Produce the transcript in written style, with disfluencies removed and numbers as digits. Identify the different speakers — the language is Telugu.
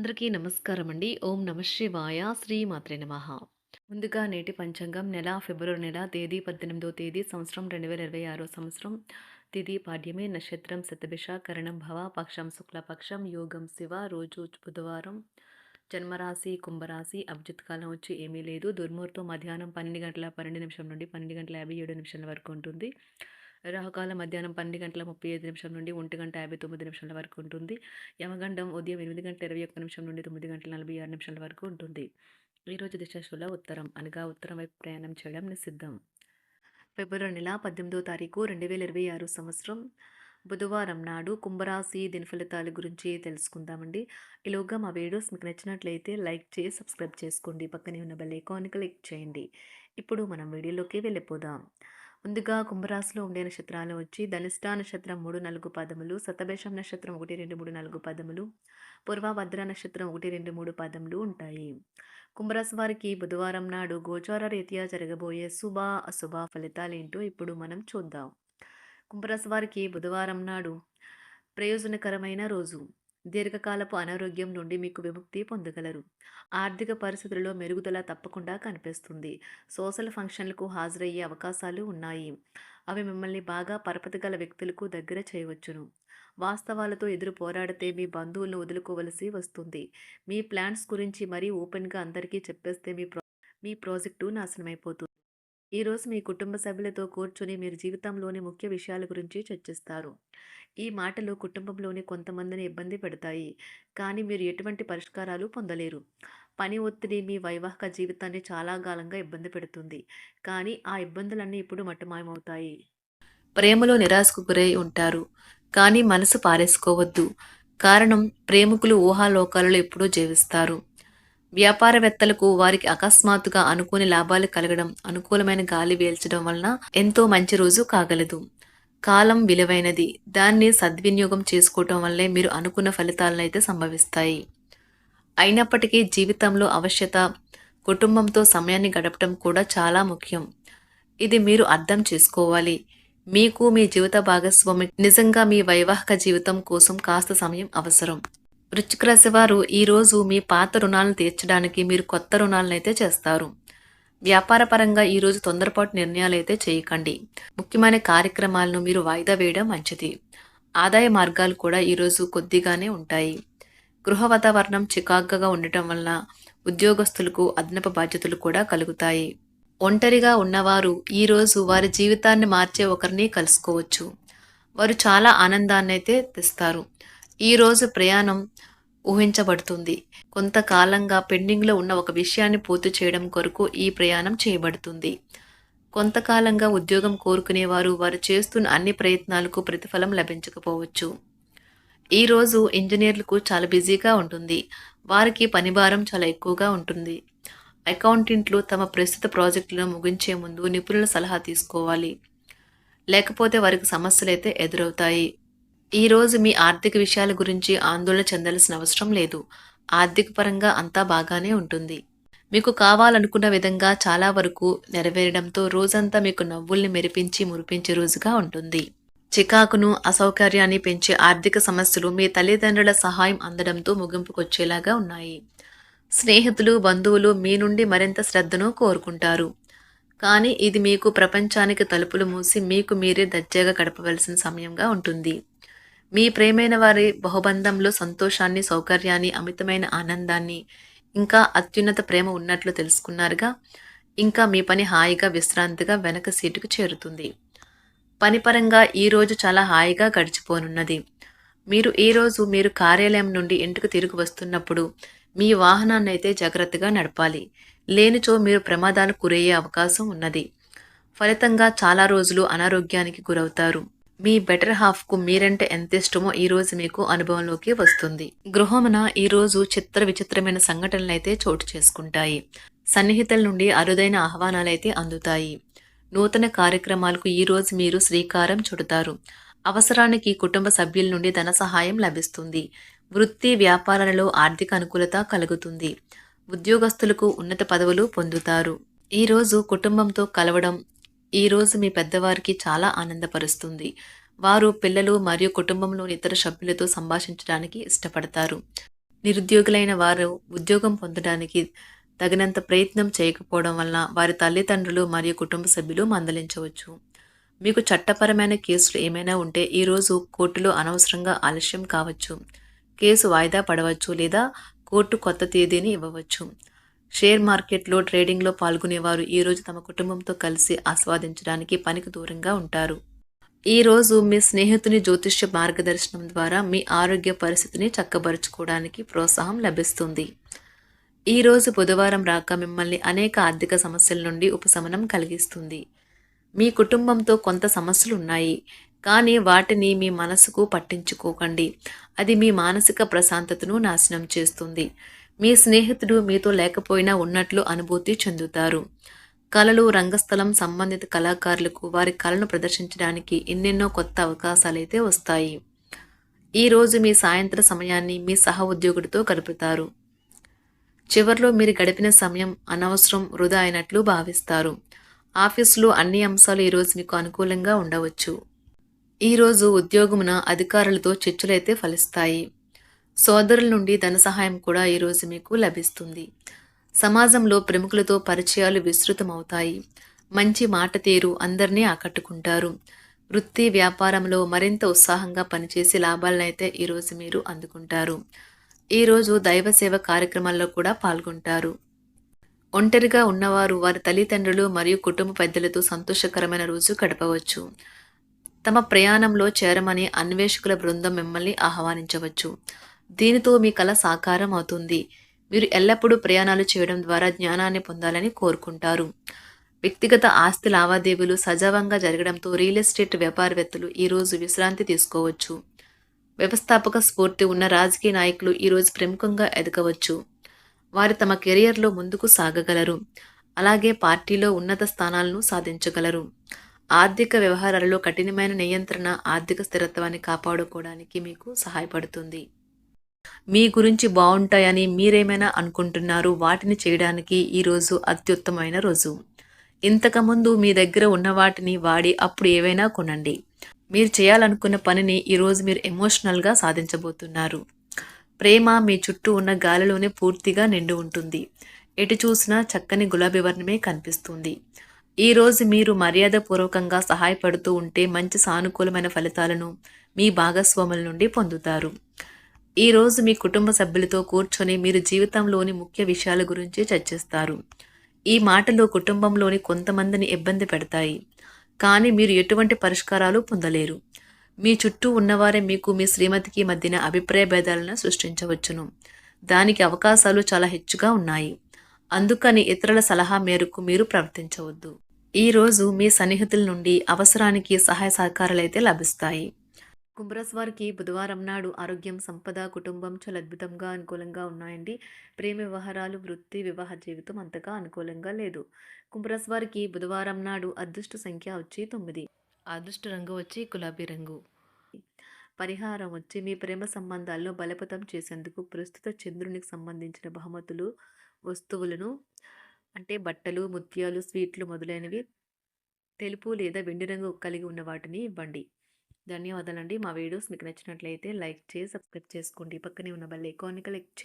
Speaker 1: అందరికీ నమస్కారం అండి. ఓం నమ శివాయ. శ్రీ మాత్రే నమః. ముందుగా నేటి పంచాంగం నెల ఫిబ్రవరి నెల తేదీ 18వ తేదీ సంవత్సరం 2026 సంవత్సరం. తిథి పాడ్యమి, నక్షత్రం శతభిష, కరణం భవ, పక్షం శుక్లపక్షం, యోగం శివ, రోజు బుధవారం. జన్మరాశి కుంభరాశి. అభిజిత్ కాలం వచ్చి ఏమీ లేదు. దుర్ముహూర్తం మధ్యాహ్నం 12 గంటల 12 నిమిషం నుండి 12 గంటల 57 నిమిషాల వరకు ఉంటుంది. రాహుకాలం మధ్యాహ్నం 12 గంటల 35 నిమిషం నుండి 1 గంట 59 నిమిషాల వరకు ఉంటుంది. యమగండం ఉదయం 8 గంటల 21 నిమిషం నుండి 9 గంటల 46 నిమిషాల వరకు ఉంటుంది. ఈరోజు దిశాశూల ఉత్తరం, అనగా ఉత్తరం వైపు ప్రయాణం చేయడం నిషిద్ధం. ఫిబ్రవరి నెల 18వ తారీఖు 2026 సంవత్సరం బుధవారం నాడు కుంభరాశి దిన ఫలితాల గురించి తెలుసుకుందామండి. ఈలోగా మా వీడియోస్ మీకు నచ్చినట్లయితే లైక్ చేసి సబ్స్క్రైబ్ చేసుకోండి. పక్కనే ఉన్న బెల్ ఐకాన్ని క్లిక్ చేయండి. ఇప్పుడు మనం వీడియోలోకి వెళ్ళిపోదాం. ముందుగా కుంభరాశిలో ఉండే నక్షత్రాలు వచ్చి ధనిష్ట నక్షత్రం 3, 4 పదములు, శతభిషం నక్షత్రం 1, 2, 3, 4 పదములు, పూర్వభద్ర నక్షత్రం 1, 2, 3 పదములు ఉంటాయి. కుంభరాశి వారికి బుధవారం నాడు గోచార రీత్యా జరగబోయే శుభ అశుభ ఫలితాలేంటో ఇప్పుడు మనం చూద్దాం. కుంభరాశి వారికి బుధవారం నాడు ప్రయోజనకరమైన రోజు. దీర్ఘకాలపు అనారోగ్యం నుండి మీకు విముక్తి పొందగలరు. ఆర్థిక పరిస్థితులలో మెరుగుదల తప్పకుండా కనిపిస్తుంది. సోషల్ ఫంక్షన్లకు హాజరయ్యే అవకాశాలు ఉన్నాయి. అవి మిమ్మల్ని బాగా పరపతి గల వ్యక్తులకు దగ్గర చేయవచ్చును. వాస్తవాలతో ఎదురు పోరాడితే మీ బంధువులను వదులుకోవలసి వస్తుంది. మీ ప్లాన్స్ గురించి మరీ ఓపెన్గా అందరికీ చెప్పేస్తే మీ ప్రాజెక్టు నాశనమైపోతుంది. ఈరోజు మీ కుటుంబ సభ్యులతో కూర్చొని మీరు జీవితంలోని ముఖ్య విషయాల గురించి చర్చిస్తారు. ఈ మాటలు కుటుంబంలోని కొంతమందిని ఇబ్బంది పెడతాయి, కానీ మీరు ఎటువంటి పరిష్కారాలు పొందలేరు. పని ఒత్తిడి మీ వైవాహిక జీవితాన్ని చాలా కాలంగా ఇబ్బంది పెడుతుంది, కానీ ఆ ఇబ్బందులన్నీ ఇప్పుడు మట్టుమాయమవుతాయి. ప్రేమలో నిరాశకు గురై ఉంటారు, కానీ మనసు పారేసుకోవద్దు. కారణం, ప్రేమికులు ఊహాలోకాలలో ఎప్పుడూ జీవిస్తారు. వ్యాపారవేత్తలకు వారికి అకస్మాత్తుగా అనుకోని లాభాలు కలగడం, అనుకూలమైన గాలి వీల్చడం వలన ఎంతో మంచి రోజు కాగలదు. కాలం విలువైనది. దాన్ని సద్వినియోగం చేసుకోవటం వల్లే మీరు అనుకున్న ఫలితాలనైతే సంభవిస్తాయి. అయినప్పటికీ జీవితంలో అవశ్యత, కుటుంబంతో సమయాన్ని గడపడం కూడా చాలా ముఖ్యం. ఇది మీరు అర్థం చేసుకోవాలి. మీకు మీ జీవిత భాగస్వామి నిజంగా మీ వైవాహిక జీవితం కోసం కాస్త సమయం అవసరం. వృశ్చిక రాశి వారు ఈరోజు మీ పాత రుణాలను తీర్చడానికి మీరు కొత్త రుణాలనైతే చేస్తారు. వ్యాపారపరంగా ఈరోజు తొందరపాటు నిర్ణయాలైతే చేయకండి. ముఖ్యమైన కార్యక్రమాలను మీరు వాయిదా వేయడం మంచిది. ఆదాయ మార్గాలు కూడా ఈరోజు కొద్దిగానే ఉంటాయి. గృహ వాతావరణం చికాకుగా ఉండటం వల్ల ఉద్యోగస్తులకు అదనపు బాధ్యతలు కూడా కలుగుతాయి. ఒంటరిగా ఉన్నవారు ఈరోజు వారి జీవితాన్ని మార్చే ఒకరిని కలుసుకోవచ్చు. వారు చాలా ఆనందాన్ని అయితే తెస్తారు. ఈరోజు ప్రయాణం ఊహించబడుతుంది. కొంతకాలంగా పెండింగ్లో ఉన్న ఒక విషయాన్ని పూర్తి చేయడం కొరకు ఈ ప్రయాణం చేయబడుతుంది. కొంతకాలంగా ఉద్యోగం కోరుకునేవారు వారు చేస్తున్న అన్ని ప్రయత్నాలకు ప్రతిఫలం లభించకపోవచ్చు. ఈరోజు ఇంజనీర్లకు చాలా బిజీగా ఉంటుంది. వారికి పనిభారం చాలా ఎక్కువగా ఉంటుంది. అకౌంటెంట్లు తమ ప్రస్తుత ప్రాజెక్టులను ముగించే ముందు నిపుణుల సలహా తీసుకోవాలి, లేకపోతే వారికి సమస్యలైతే ఎదురవుతాయి. ఈరోజు మీ ఆర్థిక విషయాల గురించి ఆందోళన చెందాల్సిన అవసరం లేదు. ఆర్థిక పరంగా అంతా బాగానే ఉంటుంది. మీకు కావాలనుకున్న విధంగా చాలా వరకు నెరవేరడంతో రోజంతా మీకు నవ్వుల్ని మెరిపించి మురిపించే రోజుగా ఉంటుంది. చికాకును, అసౌకర్యాన్ని పెంచే ఆర్థిక సమస్యలు మీ తల్లిదండ్రుల సహాయం అందడంతో ముగింపుకొచ్చేలాగా ఉన్నాయి. స్నేహితులు, బంధువులు మీ నుండి మరింత శ్రద్ధను కోరుకుంటారు. కానీ ఇది మీకు ప్రపంచానికి తలుపులు మూసి మీకు మీరే దర్జాగా గడపవలసిన సమయంగా ఉంటుంది. మీ ప్రేమైన వారి బహుబంధంలో సంతోషాన్ని, సౌకర్యాన్ని, అమితమైన ఆనందాన్ని, ఇంకా అత్యున్నత ప్రేమ ఉన్నట్లు తెలుసుకున్నారుగా. ఇంకా మీ పని హాయిగా విశ్రాంతిగా వెనక సీటుకు చేరుతుంది. పనిపరంగా ఈరోజు చాలా హాయిగా గడిచిపోనున్నది. మీరు కార్యాలయం నుండి ఇంటికి తిరిగి వస్తున్నప్పుడు మీ వాహనాన్ని అయితే జాగ్రత్తగా నడపాలి. లేనిచో మీరు ప్రమాదాలకు గురయ్యే అవకాశం ఉన్నది. ఫలితంగా చాలా రోజులు అనారోగ్యానికి గురవుతారు. మీ బెటర్ హాఫ్కు మీరంటే ఎంత ఇష్టమో ఈరోజు మీకు అనుభవంలోకి వస్తుంది. గృహమున ఈరోజు చిత్ర విచిత్రమైన సంఘటనలైతే చోటు చేసుకుంటాయి. సన్నిహితుల నుండి అరుదైన ఆహ్వానాలైతే అందుతాయి. నూతన కార్యక్రమాలకు ఈరోజు మీరు శ్రీకారం చుడతారు. అవసరానికి కుటుంబ సభ్యుల నుండి ధన సహాయం లభిస్తుంది. వృత్తి వ్యాపారాలలో ఆర్థిక అనుకూలత కలుగుతుంది. ఉద్యోగస్తులకు ఉన్నత పదవులు పొందుతారు. ఈరోజు కుటుంబంతో కలవడం ఈరోజు మీ పెద్దవారికి చాలా ఆనందపరుస్తుంది. వారు పిల్లలు మరియు కుటుంబంలోని ఇతర సభ్యులతో సంభాషించడానికి ఇష్టపడతారు. నిరుద్యోగులైన వారు ఉద్యోగం పొందడానికి తగినంత ప్రయత్నం చేయకపోవడం వలన వారి తల్లిదండ్రులు మరియు కుటుంబ సభ్యులు మందలించవచ్చు. మీకు చట్టపరమైన కేసులు ఏమైనా ఉంటే ఈరోజు కోర్టులో అనవసరంగా ఆలస్యం కావచ్చు. కేసు వాయిదా పడవచ్చు లేదా కోర్టు కొత్త తేదీని ఇవ్వవచ్చు. షేర్ మార్కెట్లో ట్రేడింగ్లో పాల్గొనేవారు ఈరోజు తమ కుటుంబంతో కలిసి ఆస్వాదించడానికి పనికి దూరంగా ఉంటారు. ఈరోజు మీ స్నేహితుని జ్యోతిష్య మార్గదర్శనం ద్వారా మీ ఆరోగ్య పరిస్థితిని చక్కబరుచుకోవడానికి ప్రోత్సాహం లభిస్తుంది. ఈరోజు బుధవారం రాక మిమ్మల్ని అనేక ఆర్థిక సమస్యల నుండి ఉపశమనం కలిగిస్తుంది. మీ కుటుంబంతో కొంత సమస్యలు ఉన్నాయి, కానీ వాటిని మీ మనసుకు పట్టించుకోకండి. అది మీ మానసిక ప్రశాంతతను నాశనం చేస్తుంది. మీ స్నేహితుడు మీతో లేకపోయినా ఉన్నట్లు అనుభూతి చెందుతారు. కళలు, రంగస్థలం సంబంధిత కళాకారులకు వారి కళను ప్రదర్శించడానికి ఎన్నెన్నో కొత్త అవకాశాలైతే వస్తాయి. ఈరోజు మీ సాయంత్ర సమయాన్ని మీ సహ ఉద్యోగుడితో గడుపుతారు. చివర్లో మీరు గడిపిన సమయం అనవసరం, వృధా అయినట్లు భావిస్తారు. ఆఫీసులో అన్ని అంశాలు ఈరోజు మీకు అనుకూలంగా ఉండవచ్చు. ఈరోజు ఉద్యోగమున అధికారులతో చర్చలైతే ఫలిస్తాయి. సోదరుల నుండి ధన సహాయం కూడా ఈరోజు మీకు లభిస్తుంది. సమాజంలో ప్రముఖులతో పరిచయాలు విస్తృతమవుతాయి. మంచి మాట తీరు అందరినీ ఆకట్టుకుంటారు. వృత్తి వ్యాపారంలో మరింత ఉత్సాహంగా పనిచేసి లాభాలనైతే ఈరోజు మీరు అందుకుంటారు. ఈరోజు దైవ సేవ కార్యక్రమాల్లో కూడా పాల్గొంటారు. ఒంటరిగా ఉన్నవారు వారి తల్లిదండ్రులు మరియు కుటుంబ పెద్దలతో సంతోషకరమైన రోజు గడపవచ్చు. తమ ప్రయాణంలో చేరమని అన్వేషకుల బృందం మిమ్మల్ని ఆహ్వానించవచ్చు. దీనితో మీ కల సాకారం అవుతుంది. మీరు ఎల్లప్పుడూ ప్రయాణాలు చేయడం ద్వారా జ్ఞానాన్ని పొందాలని కోరుకుంటారు. వ్యక్తిగత ఆస్తి లావాదేవీలు సజావంగా జరగడంతో రియల్ ఎస్టేట్ వ్యాపారవేత్తలు ఈరోజు విశ్రాంతి తీసుకోవచ్చు. వ్యవస్థాపక స్ఫూర్తి ఉన్న రాజకీయ నాయకులు ఈరోజు ప్రముఖంగా ఎదగవచ్చు. వారు తమ కెరియర్లో ముందుకు సాగగలరు. అలాగే పార్టీలో ఉన్నత స్థానాలను సాధించగలరు. ఆర్థిక వ్యవహారాలలో కఠినమైన నియంత్రణ ఆర్థిక స్థిరత్వాన్ని కాపాడుకోవడానికి మీకు సహాయపడుతుంది. మీ గురించి బాగుంటాయని మీరేమైనా అనుకుంటున్నారు, వాటిని చేయడానికి ఈరోజు అత్యుత్తమైన రోజు. ఇంతకుముందు మీ దగ్గర ఉన్న వాటిని వాడి అప్పుడు ఏవైనా కొనండి. మీరు చేయాలనుకున్న పనిని ఈరోజు మీరు ఎమోషనల్గా సాధించబోతున్నారు. ప్రేమ మీ చుట్టూ ఉన్న గాలిలోనే పూర్తిగా నిండి ఉంటుంది. ఎటు చూసినా చక్కని గులాబీ వర్ణమే కనిపిస్తుంది. ఈరోజు మీరు మర్యాదపూర్వకంగా సహాయపడుతూ ఉంటే మంచి సానుకూలమైన ఫలితాలను మీ భాగస్వాముల నుండి పొందుతారు. ఈరోజు మీ కుటుంబ సభ్యులతో కూర్చొని మీరు జీవితంలోని ముఖ్య విషయాల గురించి చర్చిస్తారు. ఈ మాటలు కుటుంబంలోని కొంతమందిని ఇబ్బంది పెడతాయి, కానీ మీరు ఎటువంటి పరిష్కారాలు పొందలేరు. మీ చుట్టూ ఉన్నవారే మీకు మీ శ్రీమతికి మధ్యన అభిప్రాయ భేదాలను సృష్టించవచ్చును. దానికి అవకాశాలు చాలా హెచ్చుగా ఉన్నాయి. అందుకని ఇతరుల సలహా మేరకు మీరు ప్రవర్తించవద్దు. ఈరోజు మీ సన్నిహితుల నుండి అవసరానికి సహాయ సహకారాలైతే లభిస్తాయి. కుంభరాశి వారికి బుధవారం నాడు ఆరోగ్యం, సంపద, కుటుంబం చాలా అద్భుతంగా అనుకూలంగా ఉన్నాయండి. ప్రేమ వ్యవహారాలు, వృత్తి, వివాహ జీవితం అంతగా అనుకూలంగా లేదు. కుంభరాశి వారికి బుధవారం నాడు అదృష్ట సంఖ్య వచ్చి 9. అదృష్ట రంగు వచ్చి గులాబీ రంగు. పరిహారం వచ్చి మీ ప్రేమ సంబంధాలను బలోపేతం చేసేందుకు ప్రస్తుత చంద్రునికి సంబంధించిన బహుమతులు, వస్తువులను అంటే బట్టలు, ముత్యాలు, స్వీట్లు మొదలైనవి తెలుపు లేదా వెండి రంగు కలిగి ఉన్న వాటిని ఇవ్వండి. ధన్యవాదాలండి. మా వీడియోస్ మీకు నచ్చినట్లయితే లైక్ చేసి సబ్స్క్రైబ్ చేసుకోండి. పక్కనే ఉన్న బెల్ ఐకాన్ని క్లిక్ చేయండి.